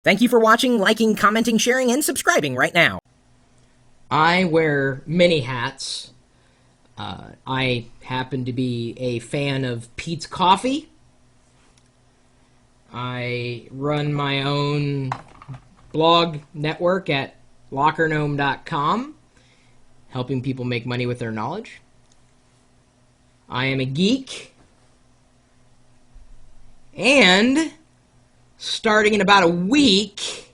Thank you for watching, liking, commenting, sharing, and subscribing right now. I wear many hats. I happen to be a fan of Pete's Coffee. I run my own blog network at lockergnome.com, helping people make money with their knowledge. I am a geek. And starting in about a week,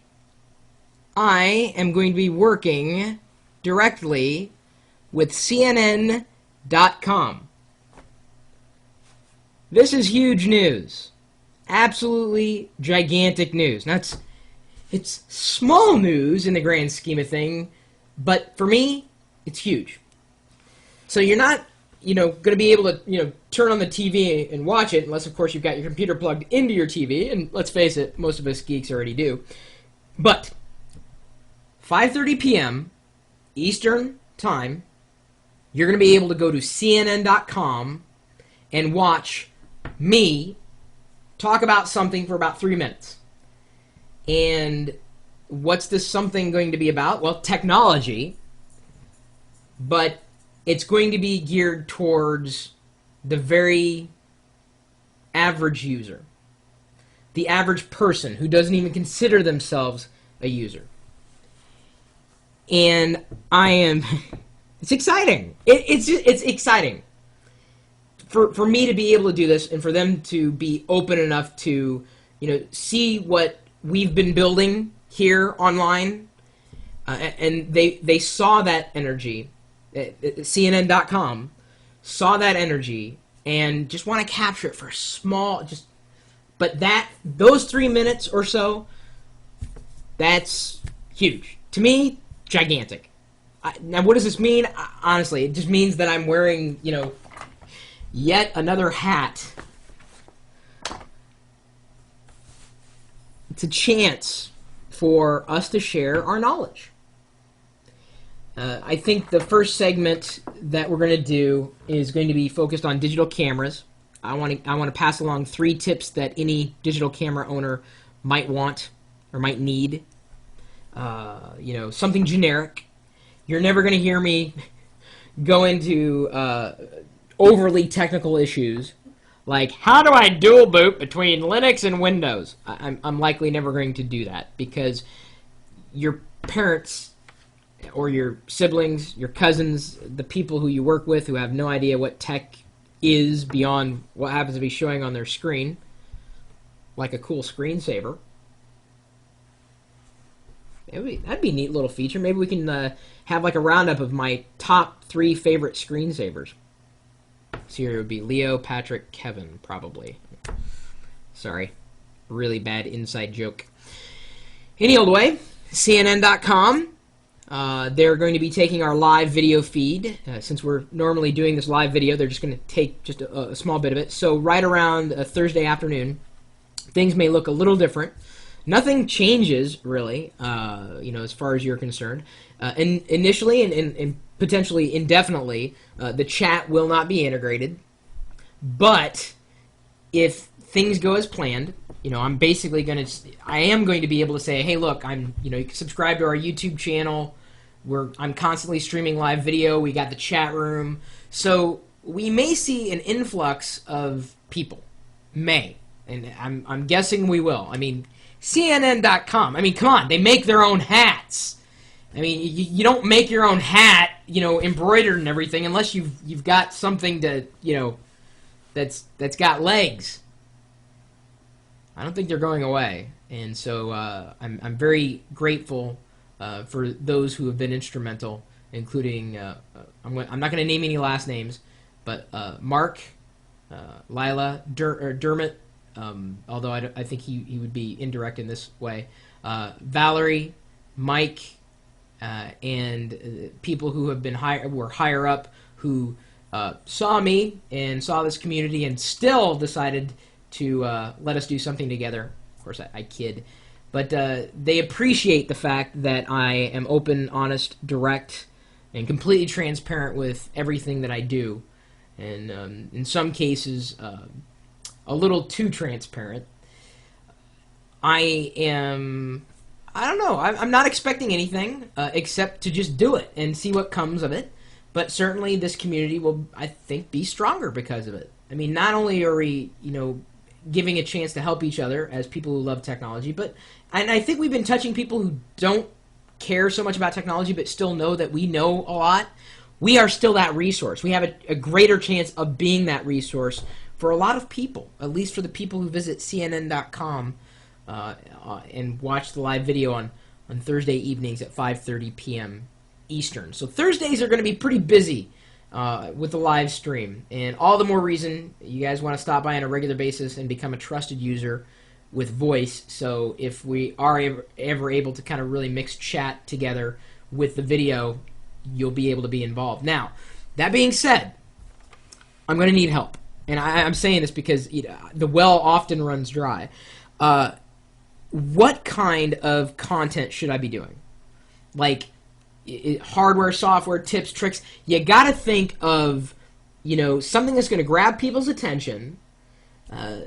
I am going to be working directly with CNN.com. This is huge news. Absolutely gigantic news. Now, it's small news in the grand scheme of thing, but for me, it's huge. So you're not, going to be able to, turn on the TV and watch it, unless, of course, you've got your computer plugged into your TV, and let's face it, most of us geeks already do. But 5:30 p.m. Eastern Time, you're going to be able to go to CNN.com and watch me talk about something for about 3 minutes. And what's this something going to be about? Well, technology, but it's going to be geared towards the very average user, the average person who doesn't even consider themselves a user. And it's exciting. It's exciting for me to be able to do this, and for them to be open enough to, see what we've been building here online. And they saw that energy. CNN.com saw that energy and just want to capture it for a small, but those 3 minutes or so, that's huge. To me, gigantic. Now, what does this mean? Honestly, it just means that I'm wearing, yet another hat. It's a chance for us to share our knowledge. I think the first segment that we're going to do is going to be focused on digital cameras. I want to pass along 3 tips that any digital camera owner might want or might need. Something generic. You're never going to hear me go into overly technical issues like, how do I dual boot between Linux and Windows? I'm likely never going to do that, because your parents or your siblings, your cousins, the people who you work with who have no idea what tech is beyond what happens to be showing on their screen, like a cool screensaver. That'd be a neat little feature. Maybe we can have like a roundup of my top 3 favorite screensavers. So here it would be Leo, Patrick, Kevin, probably. Sorry. Really bad inside joke. Any old way, CNN.com. They're going to be taking our live video feed. Since we're normally doing this live video, they're just going to take just a small bit of it. So right around Thursday afternoon, things may look a little different. Nothing changes, really, as far as you're concerned. Initially and potentially indefinitely, the chat will not be integrated. But if things go as planned, I am going to be able to say, hey, look, you can subscribe to our YouTube channel. I'm constantly streaming live video. We got the chat room. So we may see an influx of people. May. And I'm guessing we will. CNN.com. Come on, they make their own hats. You don't make your own hat, embroidered and everything, unless you've got something to, that's got legs. I don't think they're going away, and so I'm very grateful for those who have been instrumental, including I'm not going to name any last names, but Mark, Lila, Dermot. Although I think he would be indirect in this way. Valerie, Mike, and people who have been were higher up, who saw me and saw this community and still decided to let us do something together. Of course, I kid. But they appreciate the fact that I am open, honest, direct, and completely transparent with everything that I do. And in some cases, a little too transparent. I don't know. I'm not expecting anything except to just do it and see what comes of it. But certainly this community will, I think, be stronger because of it. I mean, not only are we, giving a chance to help each other as people who love technology, and I think we've been touching people who don't care so much about technology but still know that we know a lot. We are still that resource. We have a greater chance of being that resource for a lot of people, at least for the people who visit CNN.com and watch the live video on Thursday evenings at 5:30 p.m. Eastern. So Thursdays are going to be pretty busy with the live stream, and all the more reason you guys want to stop by on a regular basis and become a trusted user with voice. So if we are ever able to kind of really mix chat together with the video, you'll be able to be involved. Now, that being said, I'm going to need help, and I'm saying this because the well often runs dry. What kind of content should I be doing? Like, hardware, software, tips, tricks. You got to think of, something that's going to grab people's attention,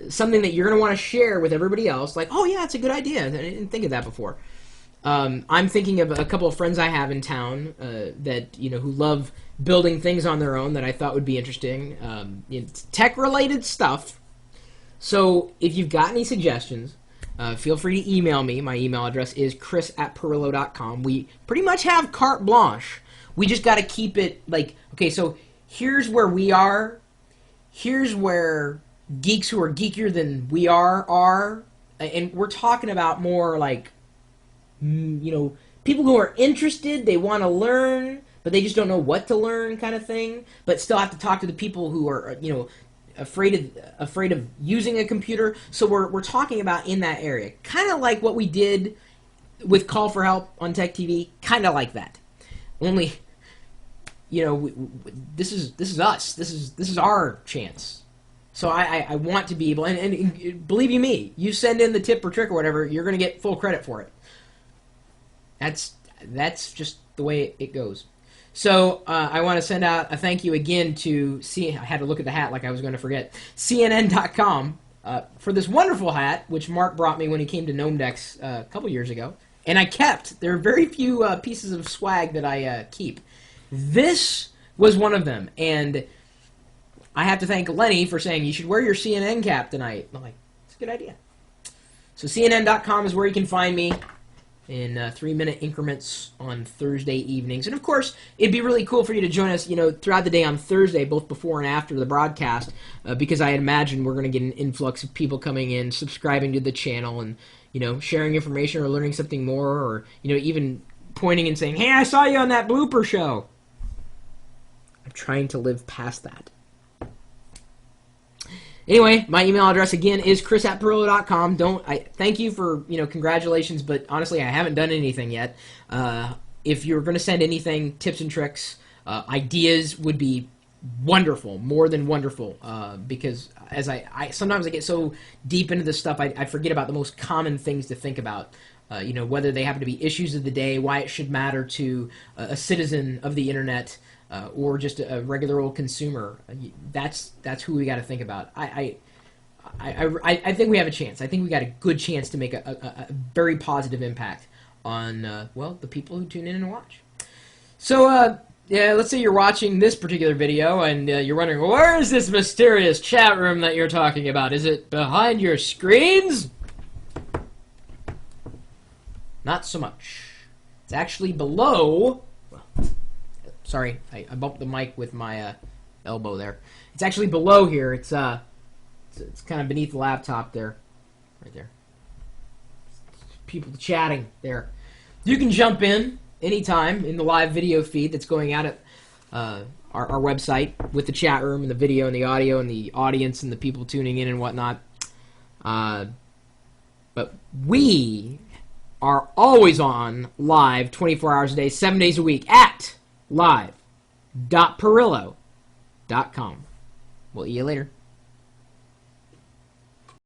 something that you're going to want to share with everybody else. Like, oh yeah, it's a good idea. I didn't think of that before. I'm thinking of a couple of friends I have in town that who love building things on their own that I thought would be interesting. It's tech-related stuff. So if you've got any suggestions, feel free to email me. My email address is chris@pirillo.com. We pretty much have carte blanche. We just got to keep it like, okay, so here's where we are. Here's where geeks who are geekier than we are. And we're talking about more like, people who are interested, they want to learn, but they just don't know what to learn kind of thing, but still have to talk to the people who are, afraid of using a computer. So we're talking about in that area, kind of like what we did with Call for Help on Tech TV, kind of like that. Only, this is us. This is our chance. So I want to be able, and believe you me, you send in the tip or trick or whatever, you're going to get full credit for it. That's just the way it goes. So I want to send out a thank you again to I had to look at the hat like I was going to forget, CNN.com for this wonderful hat, which Mark brought me when he came to Gnome Decks a couple years ago. And I kept. There are very few pieces of swag that I keep. This was one of them. And I have to thank Lenny for saying, you should wear your CNN cap tonight. I'm like, it's a good idea. So CNN.com is where you can find me in 3-minute increments on Thursday evenings. And of course, it'd be really cool for you to join us, throughout the day on Thursday, both before and after the broadcast, because I imagine we're going to get an influx of people coming in, subscribing to the channel, and, sharing information or learning something more, or, even pointing and saying, hey, I saw you on that blooper show. I'm trying to live past that. Anyway, my email address again is chris@pirillo.com. Thank you for, congratulations, but honestly, I haven't done anything yet. If you're going to send anything, tips and tricks, ideas would be wonderful, more than wonderful, because as I sometimes I get so deep into this stuff, I forget about the most common things to think about. Whether they happen to be issues of the day, why it should matter to a citizen of the internet, or just a regular old consumer. That's who we got to think about. I think we have a chance. I think we got a good chance to make a very positive impact on the people who tune in and watch. So let's say you're watching this particular video and you're wondering, where is this mysterious chat room that you're talking about? Is it behind your screens? Not so much. It's actually below. Sorry, I bumped the mic with my elbow there. It's actually below here. It's kind of beneath the laptop there, right there. People chatting there. You can jump in anytime in the live video feed that's going out at our website with the chat room and the video and the audio and the audience and the people tuning in and whatnot. But we are always on live 24 hours a day, 7 days a week at live.pirillo.com. We'll see you later.